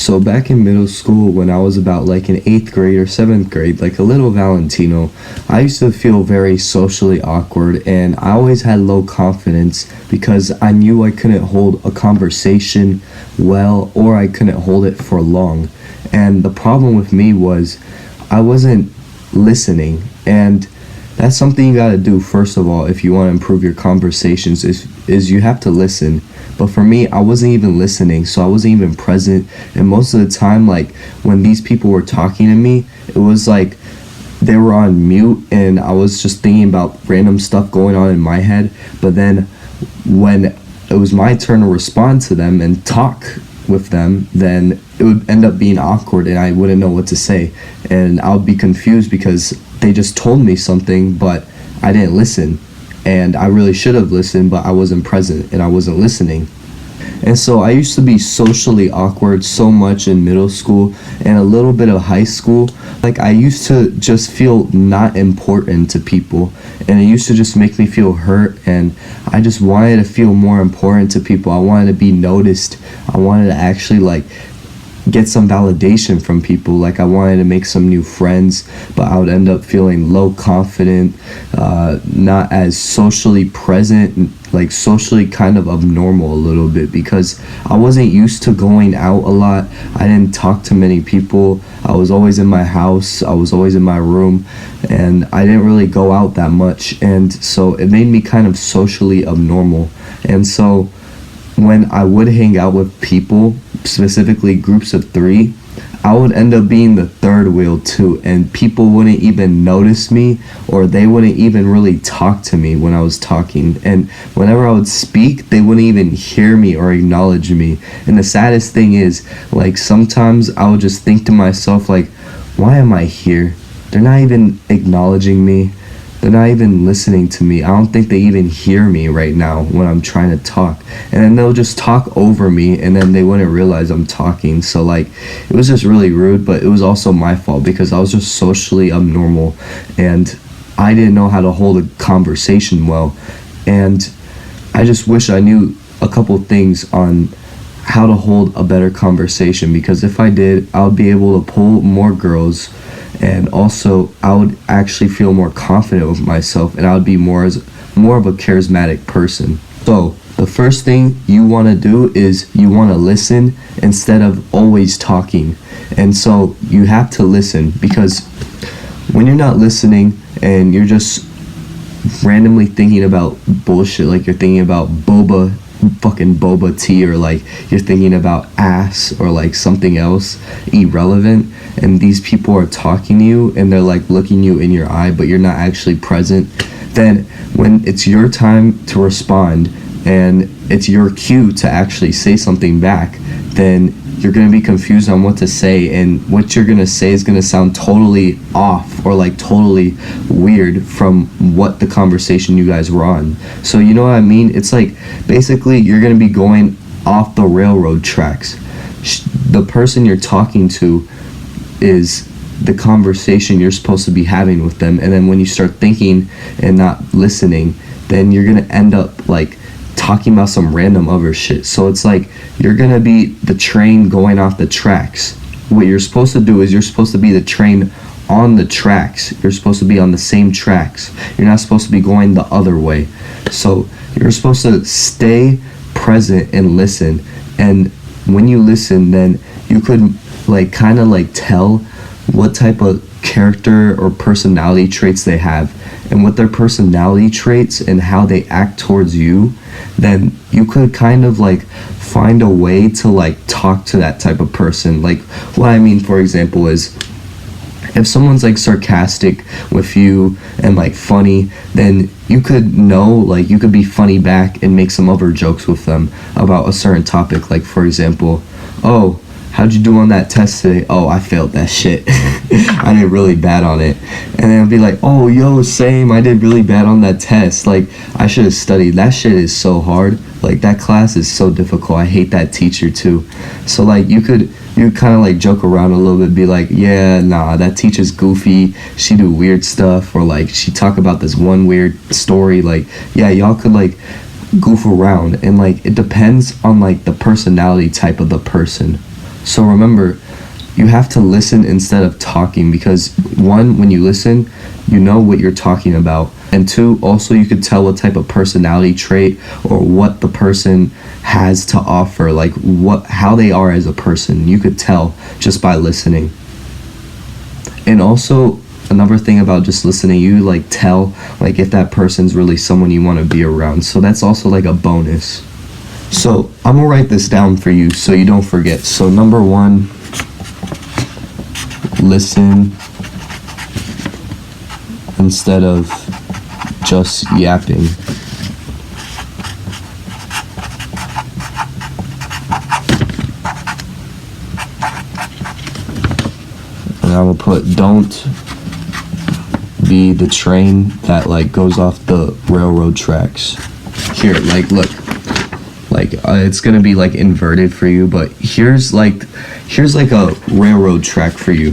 So back in middle school, when I was about like in eighth grade or seventh grade, like a little Valentino, I used to feel very socially awkward and I always had low confidence because I knew I couldn't hold a conversation well or I couldn't hold it for long. And the problem with me was I wasn't listening. And that's something you gotta do first of all if you want to improve your conversations is you have to listen. But for me, I wasn't even listening, so I wasn't even present. And most of the time, like when these people were talking to me, it was like they were on mute and I was just thinking about random stuff going on in my head. But then when it was my turn to respond to them and talk with them, then it would end up being awkward and I wouldn't know what to say. And I would be confused because they just told me something, but I didn't listen. And I really should have listened, but I wasn't present and I wasn't listening. And so I used to be socially awkward so much in middle school and a little bit of high school. Like I used to just feel not important to people and it used to just make me feel hurt, and I just wanted to feel more important to people. I wanted to be noticed. I wanted to actually like get some validation from people. Like I wanted to make some new friends, but I would end up feeling low confident, not as socially present, like socially kind of abnormal a little bit because I wasn't used to going out a lot. I didn't talk to many people. I was always in my house. I was always in my room and I didn't really go out that much. And so it made me kind of socially abnormal. And so when I would hang out with people, specifically groups of three, I would end up being the third wheel too, and people wouldn't even notice me or they wouldn't even really talk to me when I was talking. And whenever I would speak, they wouldn't even hear me or acknowledge me. And the saddest thing is, like sometimes I would just think to myself, like, why am I here? They're not even acknowledging me. They're not even listening to me. I don't think they even hear me right now when I'm trying to talk. And then they'll just talk over me and then they wouldn't realize I'm talking. So like it was just really rude, but it was also my fault because I was just socially abnormal and I didn't know how to hold a conversation well. And I just wish I knew a couple things on how to hold a better conversation, because if I did, I would be able to pull more girls, and also I would actually feel more confident with myself and I would be more of a charismatic person. So the first thing you want to do is you want to listen instead of always talking. And so you have to listen, because when you're not listening and you're just randomly thinking about bullshit, like you're thinking about fucking boba tea, or like you're thinking about ass or like something else irrelevant, and these people are talking to you and they're like looking you in your eye but you're not actually present, then when it's your time to respond and it's your cue to actually say something back, then you're going to be confused on what to say, and what you're going to say is going to sound totally off or like totally weird from what the conversation you guys were on. So you know what I mean? It's like basically you're going to be going off the railroad tracks. The person you're talking to is the conversation you're supposed to be having with them, and then when you start thinking and not listening, then you're going to end up like talking about some random other shit. So it's like you're gonna be the train going off the tracks. What you're supposed to do is you're supposed to be the train on the tracks. You're supposed to be on the same tracks. You're not supposed to be going the other way. So you're supposed to stay present and listen. And when you listen, then you could like kind of like tell what type of character or personality traits they have, and what their personality traits and how they act towards you, then you could kind of like find a way to like talk to that type of person. Like what I mean, for example, is if someone's like sarcastic with you and like funny, then you could know, like you could be funny back and make some other jokes with them about a certain topic. Like for example, oh, how'd you do on that test today? Oh, I failed that shit. I did really bad on it. And then I'll be like, oh, yo, same. I did really bad on that test. Like, I should have studied. That shit is so hard. Like, that class is so difficult. I hate that teacher, too. So, like, you kind of, like, joke around a little bit. Be like, yeah, nah, that teacher's goofy. She do weird stuff. Or, like, she talk about this one weird story. Like, yeah, y'all could, like, goof around. And, like, it depends on, like, the personality type of the person. So remember, you have to listen instead of talking, because one, when you listen, you know what you're talking about, and two, also you could tell what type of personality trait or what the person has to offer, like how they are as a person. You could tell just by listening. And also another thing about just listening, you like tell like if that person's really someone you want to be around. So that's also like a bonus. So I'm gonna write this down for you so you don't forget. So number one, listen instead of just yapping. And I will put, don't be the train that like goes off the railroad tracks. Here, like look, like it's gonna be like inverted for you, but here's like a railroad track for you.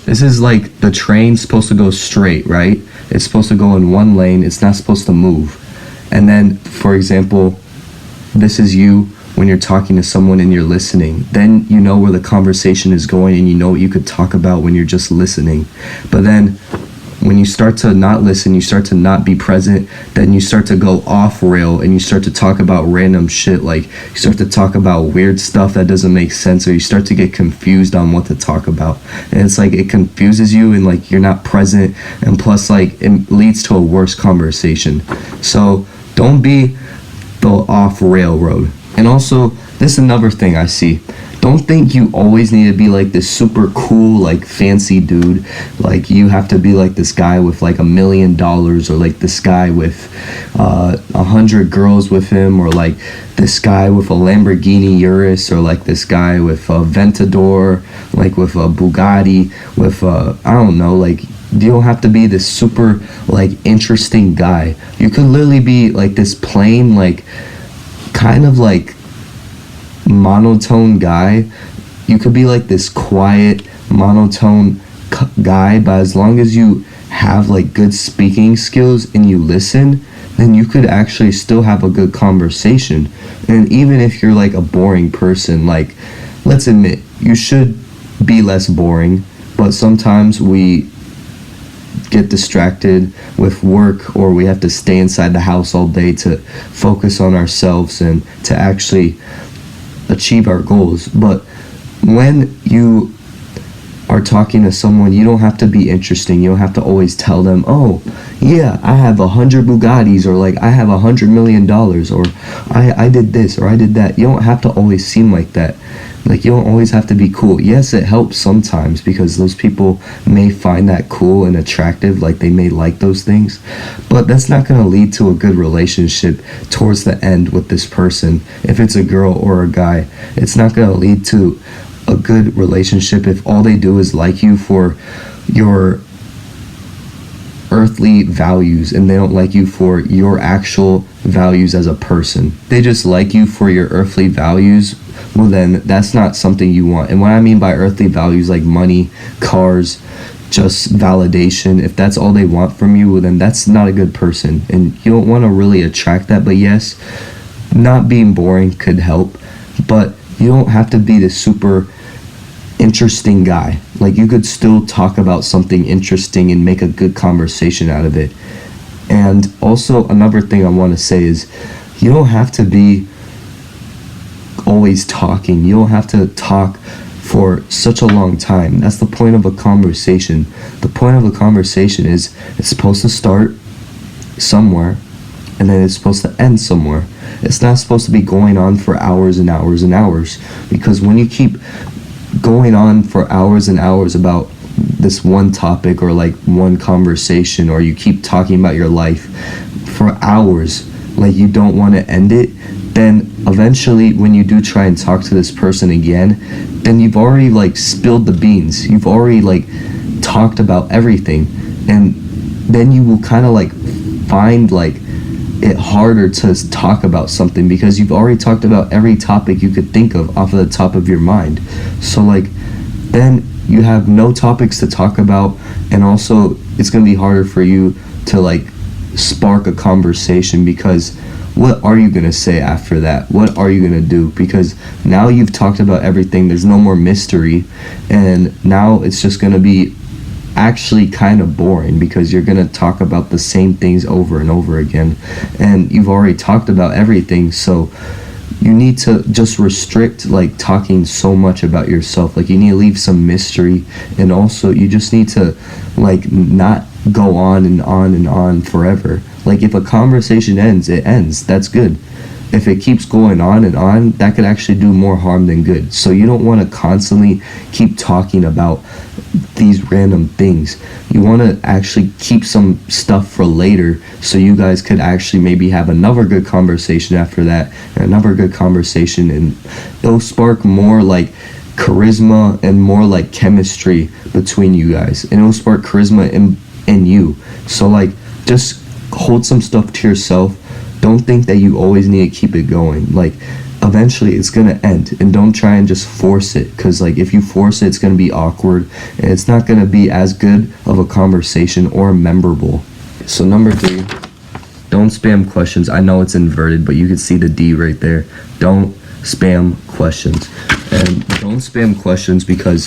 This is like the train's supposed to go straight, right? It's supposed to go in one lane. It's not supposed to move. And then, for example, this is you when you're talking to someone and you're listening. Then you know where the conversation is going and you know what you could talk about when you're just listening. But then when you start to not listen, you start to not be present, then you start to go off rail and you start to talk about random shit. Like you start to talk about weird stuff that doesn't make sense, or you start to get confused on what to talk about. And it's like it confuses you and like you're not present, and plus like it leads to a worse conversation. So don't be the off railroad. And also, this is another thing I see. Don't think you always need to be like this super cool, like fancy dude. Like you have to be like this guy with like $1 million, or like this guy with 100 girls with him, or like this guy with a Lamborghini Urus, or like this guy with a Ventador, like with a Bugatti, with I don't know, like you don't have to be this super like interesting guy. You could literally be like this plain, like kind of like monotone guy. You could be like this quiet monotone guy, but as long as you have like good speaking skills and you listen, then you could actually still have a good conversation. And even if you're like a boring person, like let's admit you should be less boring, but sometimes we get distracted with work, or we have to stay inside the house all day to focus on ourselves and to actually achieve our goals. But when you are talking to someone, you don't have to be interesting. You don't have to always tell them, oh yeah, I have 100 Bugattis, or like I have $100 million, or I did this or I did that. You don't have to always seem like that. Like you don't always have to be cool. Yes, it helps sometimes because those people may find that cool and attractive, like they may like those things, but that's not going to lead to a good relationship towards the end with this person. If it's a girl or a guy, it's not going to lead to a good relationship if all they do is like you for your earthly values and they don't like you for your actual values as a person. They just like you for your earthly values. Well, then that's not something you want. And what I mean by earthly values, like money, cars, just validation, if that's all they want from you, well, then that's not a good person. And you don't want to really attract that. But yes, not being boring could help, but you don't have to be the super interesting guy. Like you could still talk about something interesting and make a good conversation out of it. And also another thing I want to say is you don't have to be always talking. You don't have to talk for such a long time. That's the point of a conversation. The point of a conversation is it's supposed to start somewhere and then it's supposed to end somewhere. It's not supposed to be going on for hours and hours and hours, because when you keep going on for hours and hours about this one topic or like one conversation, or you keep talking about your life for hours, like you don't want to end it, then eventually when you do try and talk to this person again, then you've already like spilled the beans. You've already like talked about everything, and then you will kind of like find like it harder to talk about something because you've already talked about every topic you could think of off of the top of your mind. So like then you have no topics to talk about, and also it's going to be harder for you to like spark a conversation because what are you going to say after that? What are you going to do? Because now you've talked about everything, there's no more mystery, and now it's just going to be actually kind of boring because you're going to talk about the same things over and over again, and you've already talked about everything. So you need to just restrict like talking so much about yourself. Like you need to leave some mystery, and also you just need to like not go on and on and on forever. Like if a conversation ends, it ends. That's good. If it keeps going on and on, that could actually do more harm than good. So you don't want to constantly keep talking about these random things. You want to actually keep some stuff for later, so you guys could actually maybe have another good conversation after that, and another good conversation, and it'll spark more like charisma and more like chemistry between you guys, and it'll spark charisma in you. So like just hold some stuff to yourself. Don't think that you always need to keep it going. Like eventually it's gonna end, and don't try and just force it, because like if you force it, it's gonna be awkward, and it's not gonna be as good of a conversation or memorable. So number 3, don't spam questions. I know it's inverted, but you can see the D right there. Don't spam questions. And don't spam questions because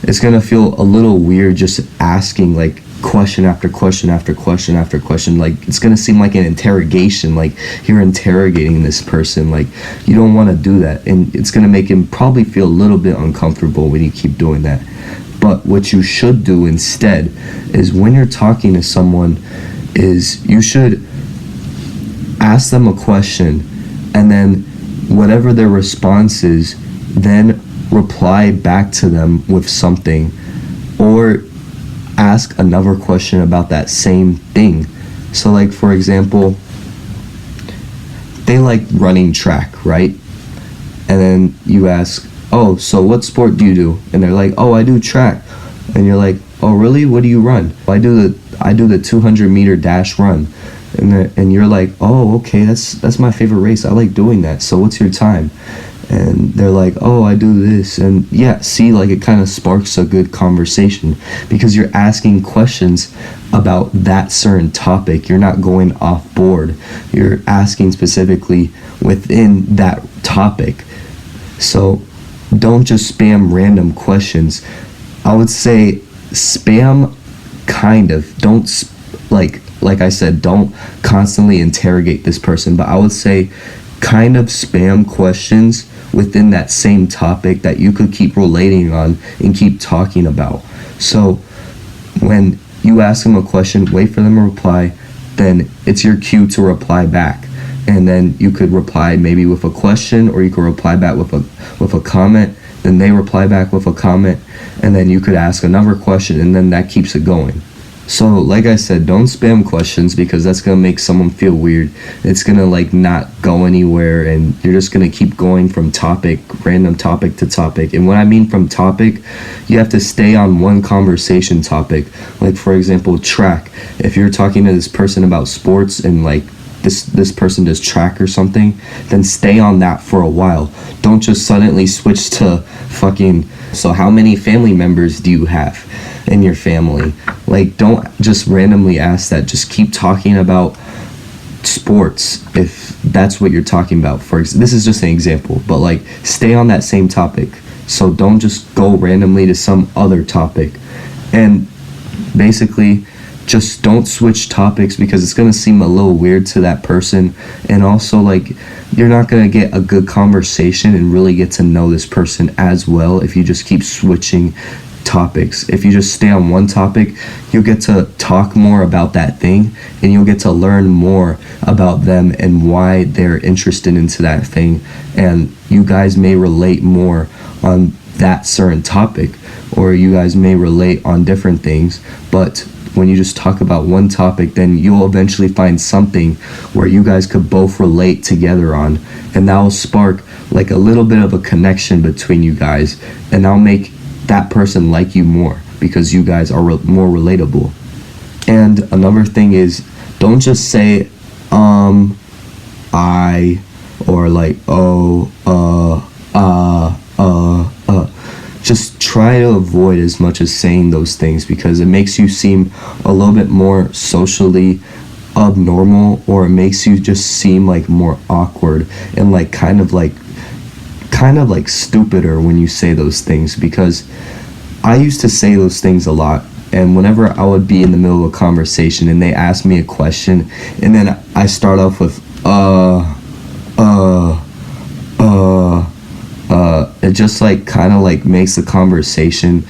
it's gonna feel a little weird just asking like question after question after question after question. Like it's gonna seem like an interrogation, like you're interrogating this person. Like you don't want to do that, and it's gonna make him probably feel a little bit uncomfortable when you keep doing that. But what you should do instead is, when you're talking to someone, is you should ask them a question, and then whatever their response is, then reply back to them with something, or ask another question about that same thing. So like for example, they like running track, right? And then you ask, oh, so what sport do you do? And they're like, oh, I do track. And you're like, oh really, what do you run? I do the 200-meter dash run. And you're like, oh, okay, that's my favorite race, I like doing that, so what's your time? And they're like, oh, I do this. And yeah, see, like it kind of sparks a good conversation because you're asking questions about that certain topic. You're not going off board, you're asking specifically within that topic. So don't just spam random questions. I would say spam kind of, don't like I said, don't constantly interrogate this person, but I would say kind of spam questions within that same topic that you could keep relating on and keep talking about. So when you ask them a question, wait for them to reply, then it's your cue to reply back. And then you could reply maybe with a question, or you could reply back with a comment, then they reply back with a comment, and then you could ask another question, and then that keeps it going. So like I said, don't spam questions because that's gonna make someone feel weird. It's gonna like not go anywhere, and you're just gonna keep going from random topic to topic. And what I mean from topic, you have to stay on one conversation topic. Like for example, track. If you're talking to this person about sports and like this person does track or something, then stay on that for a while. Don't just suddenly switch to fucking, so how many family members do you have in your family? Like don't just randomly ask that. Just keep talking about sports if that's what you're talking about. This is just an example, but like stay on that same topic. So don't just go randomly to some other topic. And basically just don't switch topics because it's going to seem a little weird to that person, and also like you're not going to get a good conversation and really get to know this person as well if you just keep switching topics. If you just stay on one topic, you'll get to talk more about that thing, and you'll get to learn more about them and why they're interested into that thing, and you guys may relate more on that certain topic, or you guys may relate on different things. But when you just talk about one topic, then you'll eventually find something where you guys could both relate together on, and that will spark like a little bit of a connection between you guys, and that'll make that person like you more because you guys are more relatable. And another thing is, don't just say I, or like oh just try to avoid as much as saying those things, because it makes you seem a little bit more socially abnormal, or it makes you just seem like more awkward and like kind of like stupider when you say those things, because I used to say those things a lot. And whenever I would be in the middle of a conversation and they ask me a question, and then I start off with it just like kind of like makes the conversation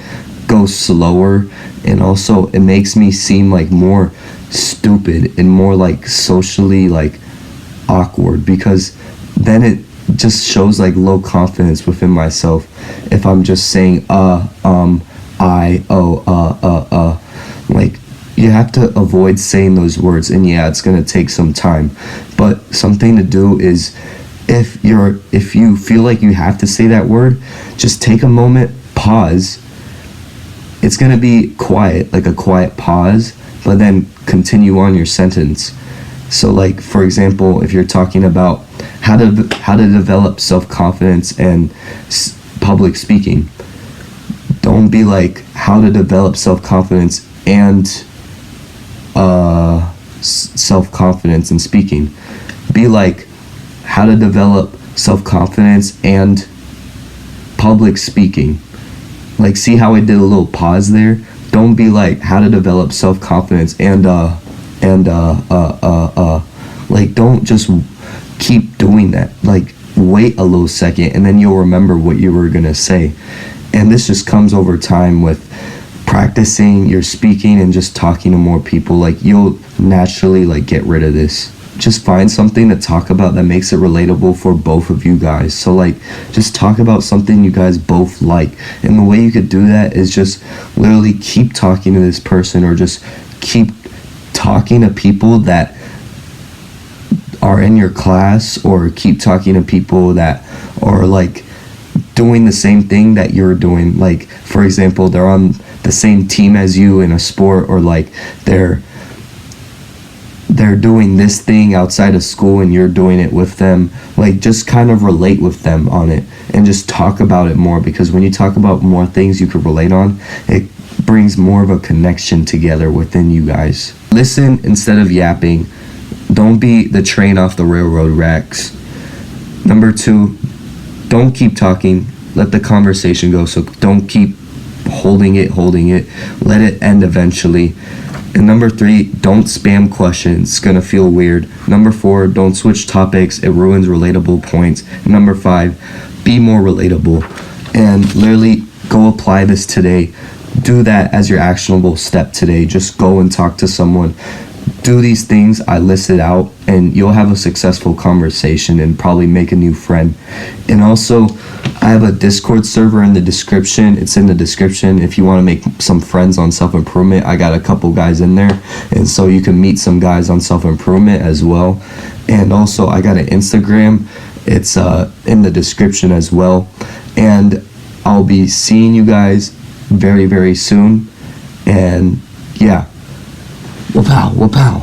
go slower, and also it makes me seem like more stupid and more like socially like awkward, because then it just shows like low confidence within myself if I'm just saying like, you have to avoid saying those words. And yeah, it's gonna take some time, but something to do is, if you feel like you have to say that word, just take a moment, pause. It's gonna be quiet, like a quiet pause, but then continue on your sentence. So like, for example, if you're talking about how to develop self-confidence and public speaking, don't be like how to develop self-confidence and self-confidence in speaking. Be like how to develop self-confidence and public speaking. Like, see how I did a little pause there? Don't be like how to develop self-confidence and like, don't just keep doing that. Like, wait a little second and then you'll remember what you were gonna say. And this just comes over time with practicing your speaking and just talking to more people. Like, you'll naturally like get rid of this. Just find something to talk about that makes it relatable for both of you guys. So like, just talk about something you guys both like. And the way you could do that is just literally keep talking to this person, or just keep talking to people that are in your class, or keep talking to people that are like doing the same thing that you're doing. Like, for example, they're on the same team as you in a sport, or like they're doing this thing outside of school and you're doing it with them. Like, just kind of relate with them on it and just talk about it more, because when you talk about more things you could relate on, it brings more of a connection together within you guys. Listen instead of yapping. Don't be the train off the railroad tracks. Number 2, don't keep talking. Let the conversation go. So don't keep holding it. Let it end eventually. And number 3, don't spam questions. It's gonna feel weird. Number 4, don't switch topics. It ruins relatable points. And number 5, be more relatable. And literally go apply this today. Do that as your actionable step today. Just go and talk to someone. Do these things I listed out, and you'll have a successful conversation and probably make a new friend. And also, I have a Discord server in the description. It's in the description if you want to make some friends on self-improvement. I got a couple guys in there, and so you can meet some guys on self-improvement as well. And also, I got an Instagram. It's in the description as well. And I'll be seeing you guys very, very soon. And yeah. Wapow, wapow.